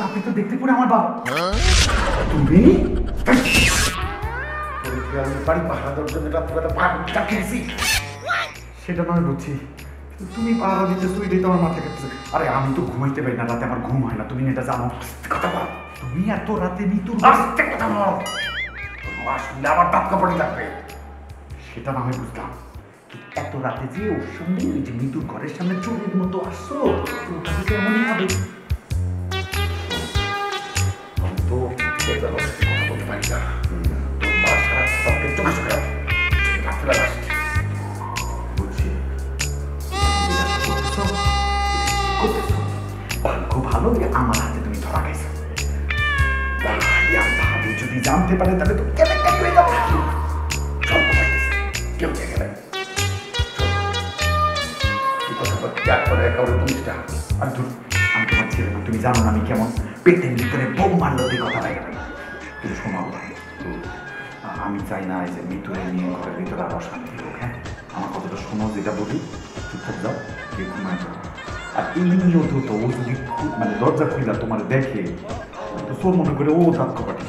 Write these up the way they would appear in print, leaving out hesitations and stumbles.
আপনি তো দেখতে পড়ে আমার বাবা। তুমি বাড়ি পাহারা দেওয়ার জন্য রাত্রিবেলা খেয়েছি, সেটা নয় বুঝছি। তুমি পাহারা দিতে এটাই তো আমার মাথা কাটছে। আরে আমি তো ঘুমাইতে পারি না, রাতে আমার ঘুম হয় না, তুমি এটা জানো। কথা বল, তুমি এত রাতে মৃত্যুর আসতে কথা বল, আসলে আমার দাঁত কাপড়ি লাগবে। সেটা না হয় বুঝলাম, এত রাতে যে ওর সঙ্গে ওই যে মৃত্যুর ঘরের সামনে চোরের মতো আসছো, ওটা তো এমনই হবে। আমি তো কথা বলতে পারি না, তোর মা সারা সবকে চোখে চোখে রাত্রিবেলা আসছে। বুঝছি ভাগ্য ভালো যে আমার হাতে তুমি ধরা গেছো। ভাবি যদি জানতে পারে তাহলে তো কেলেঙ্কারি হয়ে যাবে। সব ঘুমাইতেছে, কেউ জেগে নেই। কি কথা বল, ত্যাগ করে একেবারে পুলিশটা। আর আমি তোমার ছেলে না, তুমি জানো না আমি কেমন। পেটের ভিতরে বোম মারলো দিয়ে কথা লাগে না। কিন্তু শোনো, আমি চাই না যে মৃত্যুরে নিয়ে ঘরের ভিতরে আরো শান্তি হোক। হ্যাঁ, আমার কথাটা শোনো, যেটা বলি চুপচাপ যাও, কেউ ঘুমায় যাও। আর এমনি হতো তো ও যদি মানে দরজা খুলে তোমার দেখে তো তোর মনে করে ও দাঁত কপাটি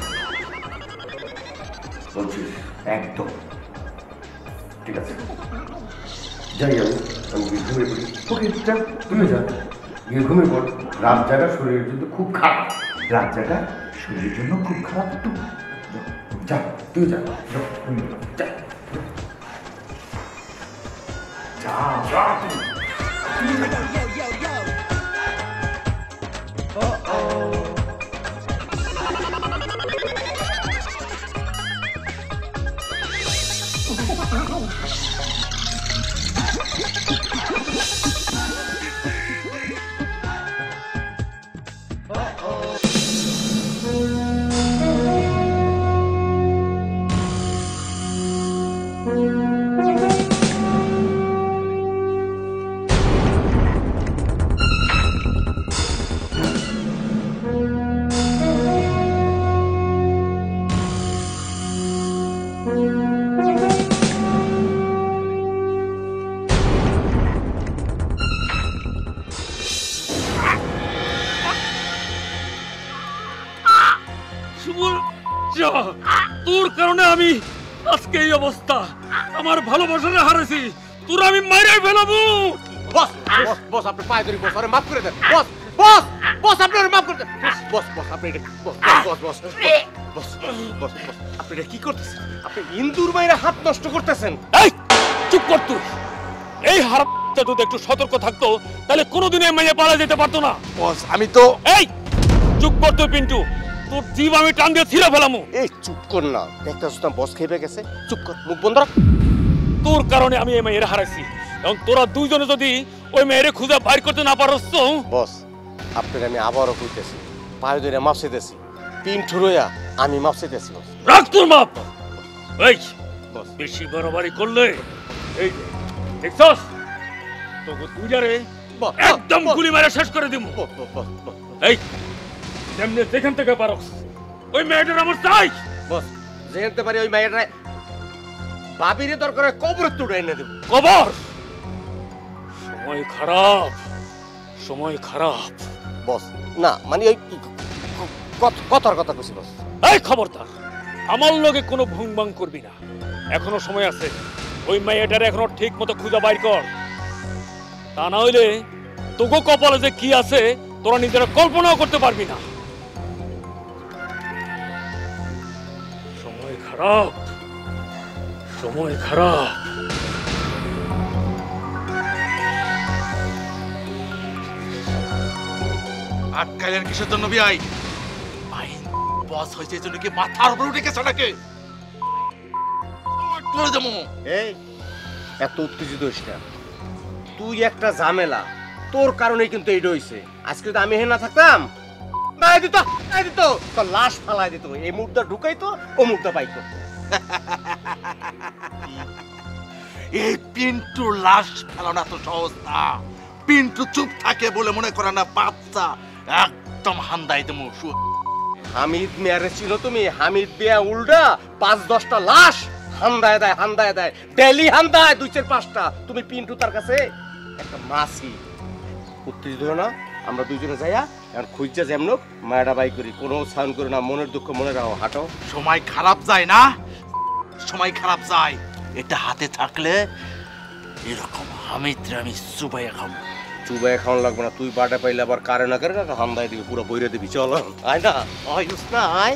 বলছিস। একদম ঠিক আছে, যাই আমি ঘুমিয়ে পড়ি। ওকে যা, তুমিও যা, গিয়ে ঘুমিয়ে পড়। রাত জায়গা শরীরের জন্য খুব খারাপ, রাত জায়গা শরীরের জন্য খুব খারাপ। একটু যা, তুই যা, যা যা যা তুমি। তোর কারণে আমি আজকে এই অবস্থা। আমার ভালোবাসাটা হারাইছি, তোর আমি মাইরাই ফেলাবো। বস বস বস, আপনি পায়ে ধরি বস, আরে মাফ করে দেন বস। বস বস, আপনি মাফ করে দেন বস। বস আপনি বস বস বস বস বস বস, আপনি এটা কি করতেছেন? আপনি ইন্দুর মাইরা হাত নষ্ট করতেছেন। এই চুপ কর তুই। এই হারামটা যদি একটু সতর্ক থাকতো তাহলে কোনোদিনই মাইয়া পালা যেতে পারতো না। বস আমি তো এই চুপ কর তুই পিন্টু, তোর জীব আমি টান দিয়ে ছিঁড়ে ফেলামু। এই চুপ কর না, দেখতে শুনতাম বস খেপে গেছে। চুপ কর, মুখ বন্ধ রাখ। তোর কারণে আমি এই মেয়েরে হারাইছি, এবং তোরা দুইজনে যদি ওই মেয়েরে খুঁজে বাইর করতে না পারছ। বস আপনার আমি আবারও কইতেছি, পায়ে ধরে মাপ চাইতেছি, পিন্টু রইয়া আমি মাপ চাইতেছি। বস রাখ তোর মাপ। এই বস বেশি বাড়াবাড়ি করলে এই দেখছস তোকে দুইটারে একদম গুলি মারা শেষ করে দিব। এই যেমনি যেখান থেকে পারো ওই মেয়েটার আমার চাই। বস যেতে পারি ওই মেয়েটা বাবিরে দরকার কবরে তুলে এনে দেব। কবর? সময় খারাপ, সময় খারাপ। বস না মানে ওই কথার কথা কইছি বস। এই খবরদার, আমার লগে কোনো ভুং ভাং করবি না, এখনো সময় আছে। ওই মেয়েটার এখনো ঠিক মতো খুঁজে বাইর কর, তা না হইলে তোকে কপালে যে কি আছে তোরা নিজেরা কল্পনাও করতে পারবি না। সময় খারাপ, সময় খারাপ। আটকাইলেন কিসের জন্য বিআই? আইন বস হয়েছে এই জন্য কি মাথার উপরে উঠে গেছে নাকি? এই এত উত্তেজিত হইস না, তুই একটা ঝামেলা, তোর কারণেই কিন্তু এইটা হইছে। আজকে যদি আমি হেনা থাকতাম নাই দিত তোর লাশ ফালাই দিত, এই মুর্দা ঢুকাইতো ও মুর্দা বাইক করতো। এই পিন্টুর লাশ ফেলানো এত সহজ না। পিন্টু চুপ থাকে বলে মনে করে না বাচ্চা, একদম হান্দাই দেবো। হামিদ মিয়ারে ছিল তুমি? হামিদ মিয়া উল্টা ৫-১০টা লাশ হান্দায় দেয় ডেলি হান্দায় 2-4-5টা। তুমি পিন্টু তার কাছে একটা মাসি উত্তেজিত হো না, আমরা দুইজনে যাইয়া এখন খুঁজা যেমন মায়াটা বাই করি, কোনো সাউন্ড করে না, মনের দুঃখ মনে রাখো, হাঁটো। সময় খারাপ যায় না, সময় খারাপ যায়, এটা হাতে থাকলে এরকম হামিদরে আমি চুবাইয়া খাবো। চুবাই খাওয়ান লাগবে না, তুই বাটা পাইলে আবার কারে না হান্দায় দিবি, পুরো বইরে দিবি। চলো আয় না, আয় না, আয়।